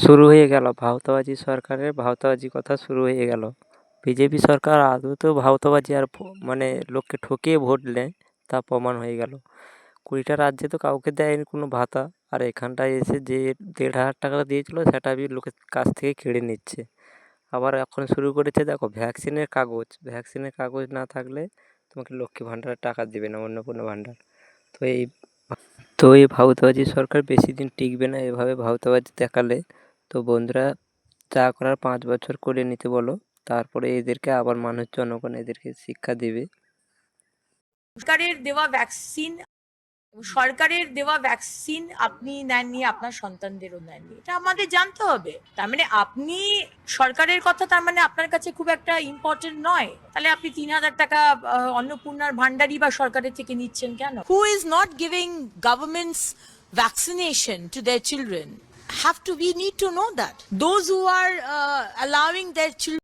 শুরু হয়ে গেল ভাওতাবাজি সরকারের ভাওতাবাজি কথা শুরু হয়ে গেল। বিজেপি সরকার আদৌ তো ভাওতাবাজি আর মানে লোককে ঠকিয়ে ভোট নেয় তা প্রমাণ হয়ে গেল। 20টা রাজ্যে তো কাউকে দেয়নি কোনো ভাতা, আর এখানটায় এসে যে 1,500 টাকা দিয়েছিল সেটা লোকের কাছ থেকে কেড়ে নিচ্ছে। আবার এখন শুরু করেছে দেখো ভ্যাকসিনের কাগজ না থাকলে তোমাকে লক্ষ্মী ভাণ্ডারের টাকা দেবে না, অন্নপূর্ণা ভাণ্ডার। তো এই ভাওতাবাজি সরকার বেশি দিন টিকবে না এভাবে ভাওতাবাজি দেখালে। তো বন্ধুরা, যা করার 5 বছর করে নিতে বলো, তারপরে এদেরকে আবার জনগণ এদেরকে শিক্ষা দেবে। সরকারের দেওয়া ভ্যাকসিন আপনি নেননি, আপনার সন্তানদেরও নেননি, এটা আমাদের জানতে হবে। তার মানে আপনি সরকারের কথা তার মানে আপনার কাছে খুব একটা ইম্পর্টেন্ট নয়। তাহলে আপনি 3,000 টাকা অন্নপূর্ণার ভান্ডারই বা সরকারের থেকে নিচ্ছেন কেন? Who is not giving governments vaccination to their children? We need to know that. Those who are allowing their children